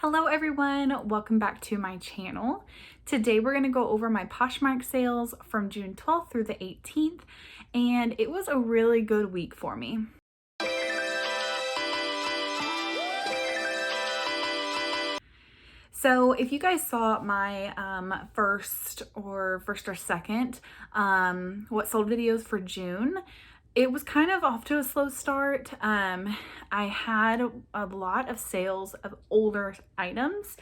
Hello everyone, welcome back to my channel. Today we're going to go over my Poshmark sales from June 12th through the 18th, and it was a really good week for me. So if you guys saw my first or second what sold videos for June, it was kind of off to a slow start. I had a lot of sales of older items,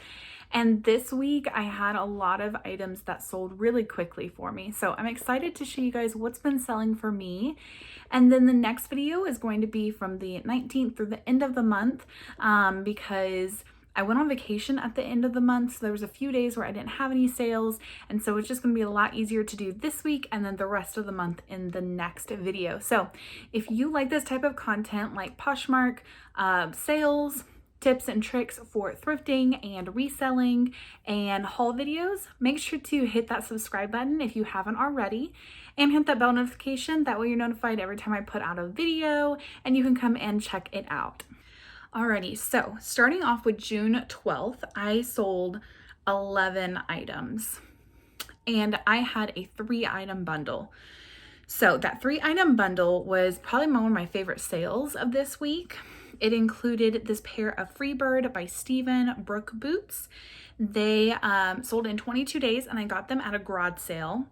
and this week I had a lot of items that sold really quickly for me. So I'm excited to show you guys what's been selling for me. And then the next video is going to be from the 19th through the end of the month because I went on vacation at the end of the month, so there was a few days where I didn't have any sales, and so it's just going to be a lot easier to do this week and then the rest of the month in the next video. So if you like this type of content like Poshmark, sales, tips and tricks for thrifting and reselling and haul videos, make sure to hit that subscribe button if you haven't already and hit that bell notification. That way you're notified every time I put out a video and you can come and check it out. Alrighty, so starting off with June 12th, I sold 11 items and I had a 3-item bundle. So that 3-item bundle was probably one of my favorite sales of this week. It included this pair of Freebird by Steven Brook boots. They sold in 22 days and I got them at a garage sale.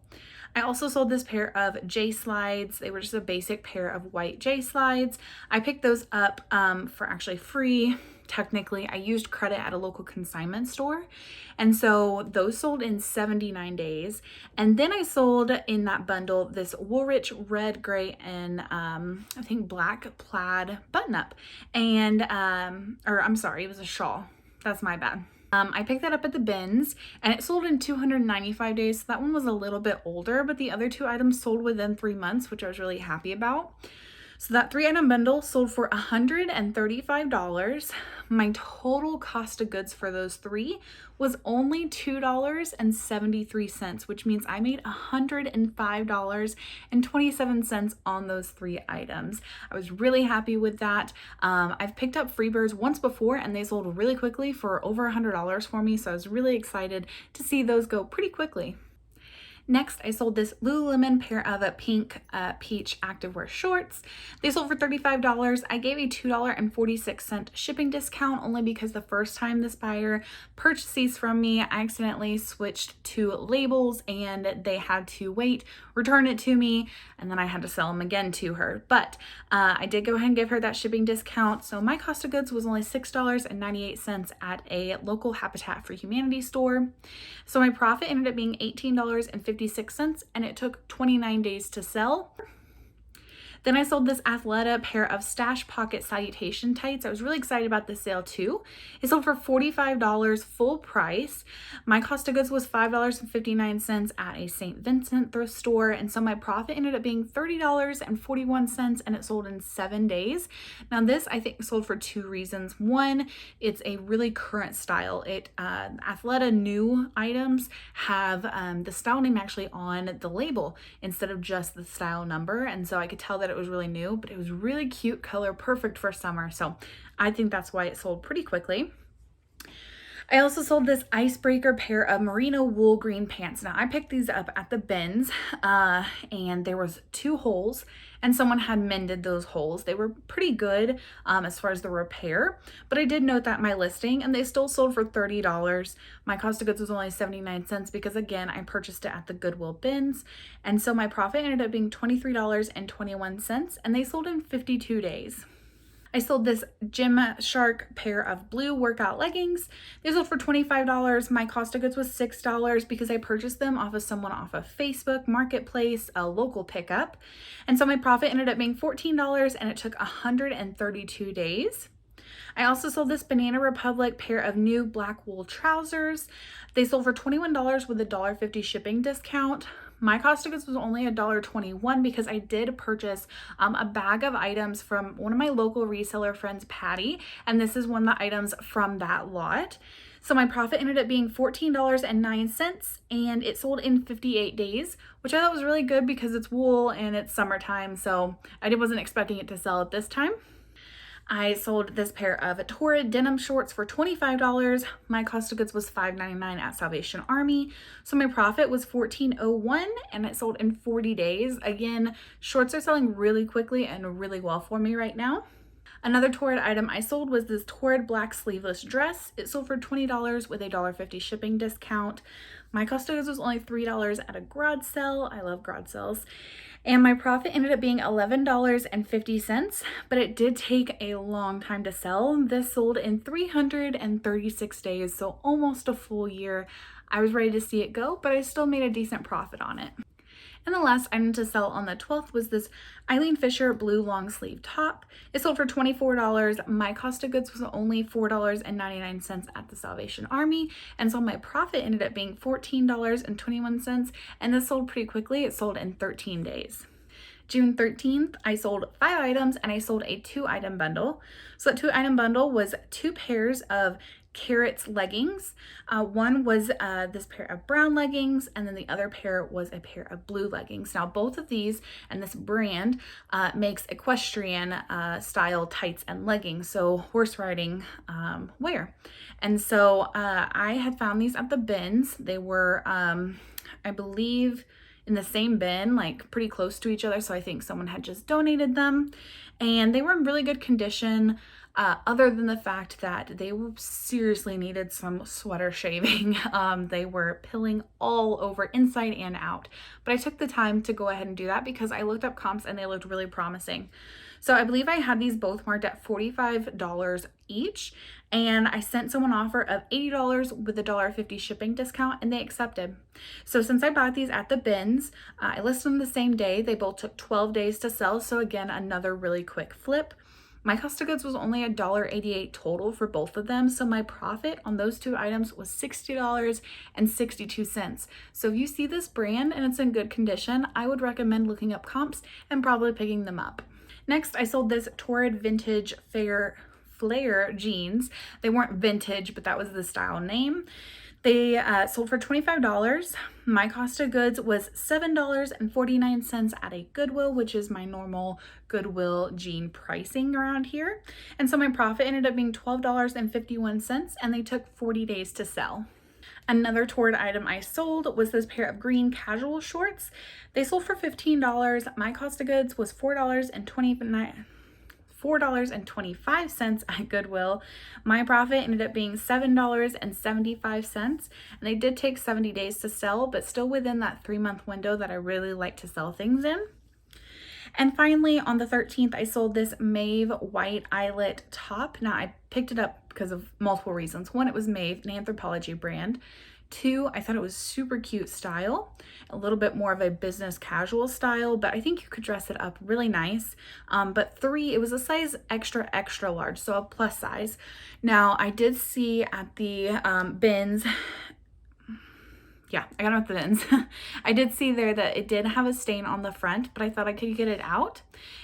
I also sold this pair of J slides. They were just a basic pair of white J slides. I picked those up for actually free. Technically, I used credit at a local consignment store. And so those sold in 79 days. And then I sold in that bundle this Woolrich red, gray, and I think black plaid button up. And, or I'm sorry, it was a shawl. That's my bad. I picked that up at the bins and it sold in 295 days. So that one was a little bit older, but the other 2 items sold within 3 months, which I was really happy about. So that 3-item bundle sold for $135. My total cost of goods for those 3 was only $2.73, which means I made $105.27 on those 3 items. I was really happy with that. I've picked up Freebirds once before and they sold really quickly for over $100 for me, so I was really excited to see those go pretty quickly. Next, I sold this Lululemon pair of pink peach activewear shorts. They sold for $35. I gave a $2.46 shipping discount only because the first time this buyer purchased these from me, I accidentally switched to labels and they had to return it to me, and then I had to sell them again to her. But I did go ahead and give her that shipping discount. So my cost of goods was only $6.98 at a local Habitat for Humanity store. So my profit ended up being $18.56, and it took 29 days to sell. Then I sold this Athleta pair of Stash Pocket Salutation tights. I was really excited about this sale too. It sold for $45 full price. My cost of goods was $5.59 at a St. Vincent thrift store, and so my profit ended up being $30.41, and it sold in 7 days. Now this I think sold for 2 reasons. One, it's a really current style. Athleta new items have the style name actually on the label instead of just the style number, and so I could tell that it was really new, but it was really cute color, perfect for summer. So I think that's why it sold pretty quickly. I also sold this Icebreaker pair of merino wool green pants. Now I picked these up at the bins and there was 2 holes and someone had mended those holes. They were pretty good as far as the repair, but I did note that in my listing and they still sold for $30. My cost of goods was only 79 cents because again, I purchased it at the Goodwill bins. And so my profit ended up being $23.21 and they sold in 52 days. I sold this Gymshark pair of blue workout leggings. They sold for $25. My cost of goods was $6 because I purchased them off of someone off of Facebook Marketplace, a local pickup. And so my profit ended up being $14 and it took 132 days. I also sold this Banana Republic pair of new black wool trousers. They sold for $21 with a $1.50 shipping discount. My cost of goods was only $1.21 because I did purchase a bag of items from one of my local reseller friends, Patty, and this is one of the items from that lot. So my profit ended up being $14.09 and it sold in 58 days, which I thought was really good because it's wool and it's summertime, so I wasn't expecting it to sell at this time. I sold this pair of torrid denim shorts for $25. My cost of goods was $5.99 at Salvation Army. So my profit was $14.01 and it sold in 40 days. Again, shorts are selling really quickly and really well for me right now. Another Torrid item I sold was this Torrid black sleeveless dress. It sold for $20 with a $1.50 shipping discount. My cost of goods was only $3 at a garage sale. I love garage sales. And my profit ended up being $11.50, but it did take a long time to sell. This sold in 336 days, so almost a full year. I was ready to see it go, but I still made a decent profit on it. And the last item to sell on the 12th was this Eileen Fisher blue long sleeve top. It sold for $24. My cost of goods was only $4.99 at the Salvation Army. And so my profit ended up being $14.21. And this sold pretty quickly. It sold in 13 days. June 13th, I sold 5 items and I sold a 2-item bundle. So that 2-item bundle was 2 pairs of Carrots leggings. One was this pair of brown leggings, and then the other pair was a pair of blue leggings. Now both of these and this brand makes equestrian style tights and leggings, so horse riding wear. And so I had found these at the bins. They were, I believe, in the same bin, like pretty close to each other. So I think someone had just donated them, and they were in really good condition. Other than the fact that they were seriously needed some sweater shaving. They were pilling all over inside and out. But I took the time to go ahead and do that because I looked up comps and they looked really promising. So I believe I had these both marked at $45 each, and I sent someone an offer of $80 with a $1.50 shipping discount, and they accepted. So since I bought these at the bins, I listed them the same day. They both took 12 days to sell. So again, another really quick flip. My cost of goods was only $1.88 total for both of them, so my profit on those 2 items was $60.62. So if you see this brand and it's in good condition, I would recommend looking up comps and probably picking them up. Next, I sold this Torrid vintage flare jeans. They weren't vintage, but that was the style name. They sold for $25. My cost of goods was $7.49 at a Goodwill, which is my normal Goodwill jean pricing around here. And so my profit ended up being $12.51, and they took 40 days to sell. Another Torrid item I sold was this pair of green casual shorts. They sold for $15. My cost of goods was $4.25 at Goodwill. My profit ended up being $7.75, and they did take 70 days to sell, but still within that 3-month window that I really like to sell things in. And finally, on the 13th, I sold this Maeve white eyelet top. Now, I picked it up because of multiple reasons. One, it was Maeve, an Anthropologie brand. 2, I thought it was super cute style, a little bit more of a business casual style, but I think you could dress it up really nice. But 3, it was a size extra, extra large, so a plus size. Now, I did see at the bins, yeah, I got them at the bins. I did see there that it did have a stain on the front, but I thought I could get it out.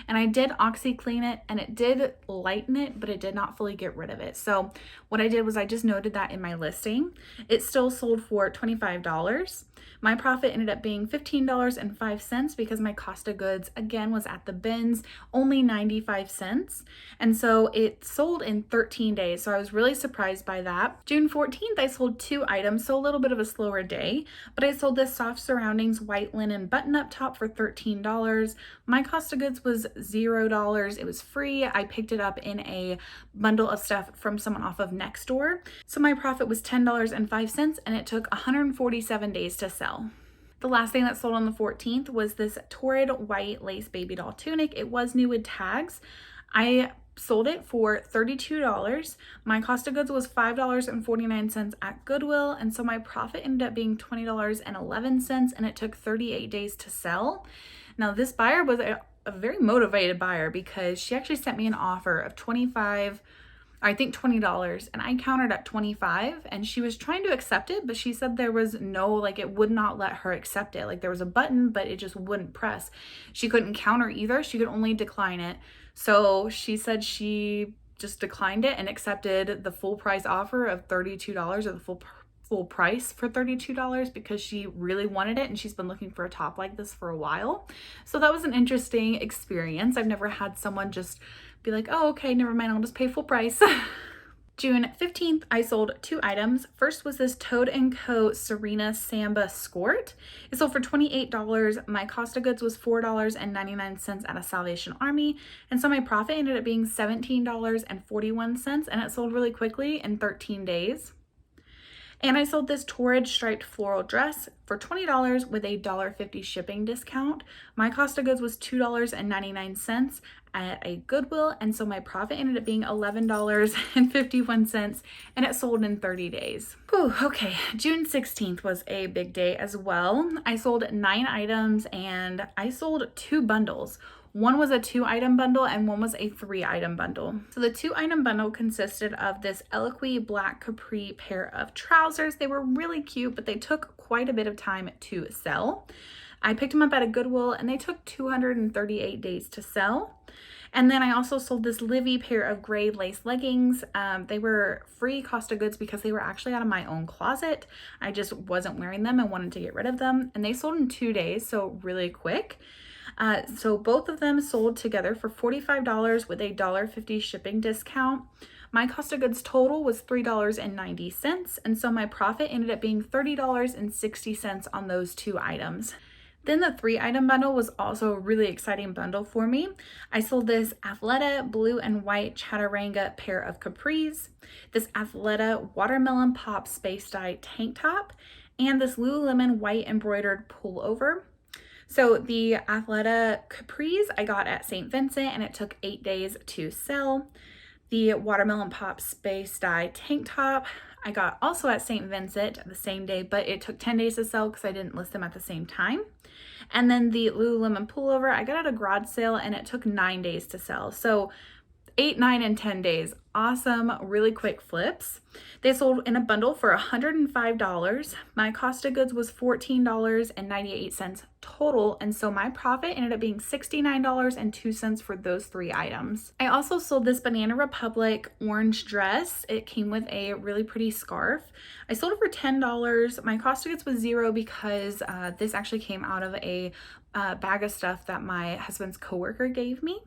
And I did OxyClean it, and it did lighten it, but it did not fully get rid of it. So what I did was I just noted that in my listing. It still sold for $25. My profit ended up being $15.05 because my cost of goods, again, was at the bins, only 95 cents. And so it sold in 13 days. So I was really surprised by that. June 14th, I sold 2 items, so a little bit of a slower day, but I sold this Soft Surroundings white linen button-up top for $13. My cost of goods was $0. It was free. I picked it up in a bundle of stuff from someone off of Nextdoor. So my profit was $10.05, and it took 147 days to sell. The last thing that sold on the 14th was this Torrid white lace baby doll tunic. It was new with tags. I sold it for $32. My cost of goods was $5.49 at Goodwill, and so my profit ended up being $20.11, and it took 38 days to sell. Now, this buyer was a very motivated buyer because she actually sent me an offer of $20, and I countered at $25, and she was trying to accept it, but she said there was no, like, it would not let her accept it. Like, there was a button, but it just wouldn't press. She couldn't counter either. She could only decline it. So she said she just declined it and accepted the full price offer of $32, or the full price for $32, because she really wanted it and she's been looking for a top like this for a while. So that was an interesting experience. I've never had someone just be like, oh, okay, never mind, I'll just pay full price. June 15th, I sold 2 items. First was this Toad & Co. Serena Samba Skort. It sold for $28. My cost of goods was $4.99 at a Salvation Army. And so my profit ended up being $17.41, and it sold really quickly in 13 days. And I sold this Torrid striped floral dress for $20 with a $1.50 shipping discount. My cost of goods was $2.99 at a Goodwill, and so my profit ended up being $11.51, and it sold in 30 days. Whew, okay, June 16th was a big day as well. I sold 9 items, and I sold 2 bundles. One was a 2-item bundle and one was a 3-item bundle. So the 2-item bundle consisted of this Eloquii black capri pair of trousers. They were really cute, but they took quite a bit of time to sell. I picked them up at a Goodwill and they took 238 days to sell. And then I also sold this Livy pair of gray lace leggings. They were free cost of goods because they were actually out of my own closet. I just wasn't wearing them and wanted to get rid of them. And they sold in 2 days, so really quick. So both of them sold together for $45 with a $1.50 shipping discount. My cost of goods total was $3.90, and so my profit ended up being $30.60 on those 2 items. Then the 3-item bundle was also a really exciting bundle for me. I sold this Athleta blue and white Chaturanga pair of capris, this Athleta watermelon pop space dye tank top, and this Lululemon white embroidered pullover. So the Athleta capris I got at St. Vincent, and it took 8 days to sell. The watermelon pop space dye tank top I got also at St. Vincent the same day, but it took 10 days to sell because I didn't list them at the same time. And then the Lululemon pullover I got at a garage sale, and it took 9 days to sell. So 8, 9, and 10 days. Awesome, really quick flips. They sold in a bundle for $105. My cost of goods was $14.98 total, and so my profit ended up being $69.02 for those 3 items. I also sold this Banana Republic orange dress. It came with a really pretty scarf. I sold it for $10. My cost of goods was $0 because this actually came out of a bag of stuff that my husband's coworker gave me.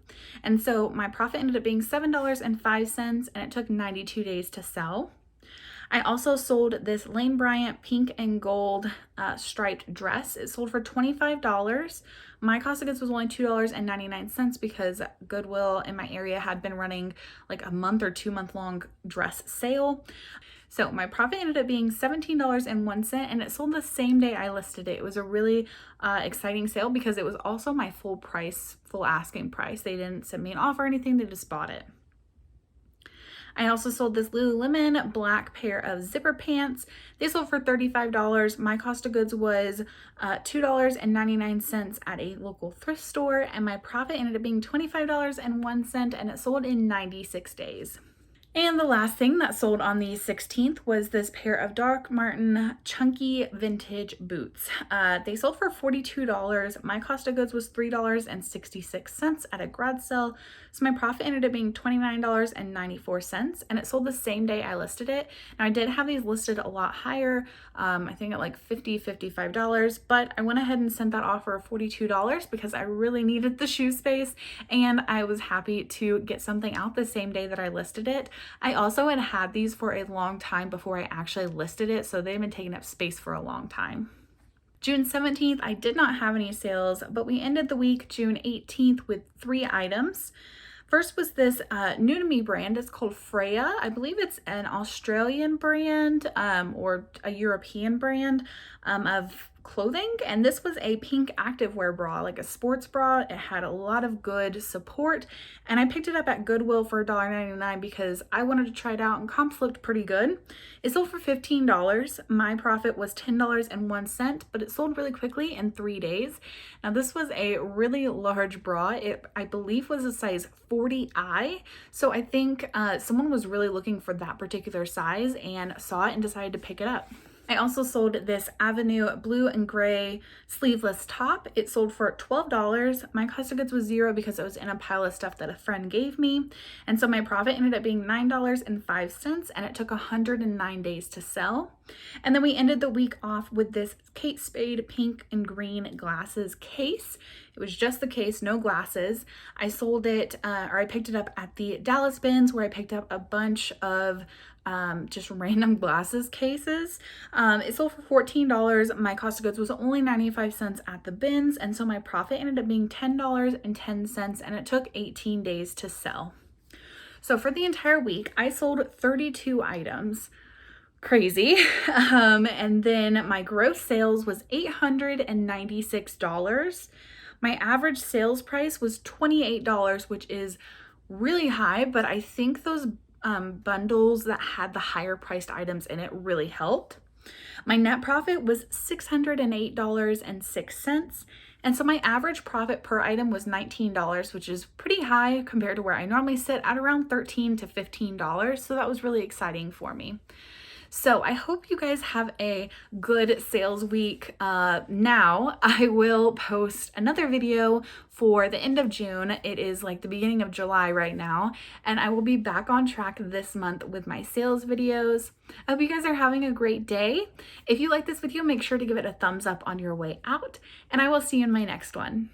And so my profit ended up being $7.05, and it took 92 days to sell. I also sold this Lane Bryant pink and gold striped dress. It sold for $25. My cost of goods was only $2.99 because Goodwill in my area had been running like a month or 2 month long dress sale. So my profit ended up being $17.01, and it sold the same day I listed it. It was a really exciting sale because it was also my full asking price. They didn't send me an offer or anything, they just bought it. I also sold this Lululemon black pair of zipper pants. They sold for $35. My cost of goods was $2.99 at a local thrift store, and my profit ended up being $25.01, and it sold in 96 days. And the last thing that sold on the 16th was this pair of Doc Marten chunky vintage boots. They sold for $42. My cost of goods was $3.66 at a garage sale. So my profit ended up being $29.94, and it sold the same day I listed it. Now I did have these listed a lot higher, I think at like $50, $55, but I went ahead and sent that offer of $42 because I really needed the shoe space, and I was happy to get something out the same day that I listed it. I also had these for a long time before I actually listed it, so they've been taking up space for a long time. June 17th, I did not have any sales, but we ended the week June 18th with 3 items. First was this new to me brand. It's called Freya. I believe it's an Australian brand or a European brand of clothing, and this was a pink activewear bra, like a sports bra. It had a lot of good support, and I picked it up at Goodwill for $1.99 because I wanted to try it out, and comps looked pretty good. It sold for $15. My profit was $10.01, but it sold really quickly in 3 days. Now this was a really large bra. It, I believe, was a size 40I, so I think someone was really looking for that particular size and saw it and decided to pick it up. I also sold this Avenue blue and gray sleeveless top. It sold for $12. My cost of goods was $0 because it was in a pile of stuff that a friend gave me. And so my profit ended up being $9.05, and it took 109 days to sell. And then we ended the week off with this Kate Spade pink and green glasses case. It was just the case, no glasses. I sold it, or I picked it up at the Dallas bins where I picked up a bunch of just random glasses cases. It sold for $14. My cost of goods was only 95 cents at the bins, and so my profit ended up being $10.10, and it took 18 days to sell. So for the entire week, I sold 32 items. Crazy. And then my gross sales was $896. My average sales price was $28, which is really high, but I think those bundles that had the higher priced items in it really helped. My net profit was $608.06. And so my average profit per item was $19, which is pretty high compared to where I normally sit at around $13 to $15. So that was really exciting for me. So I hope you guys have a good sales week. Now I will post another video for the end of June. It is like the beginning of July right now, and I will be back on track this month with my sales videos. I hope you guys are having a great day. If you like this video, make sure to give it a thumbs up on your way out, and I will see you in my next one.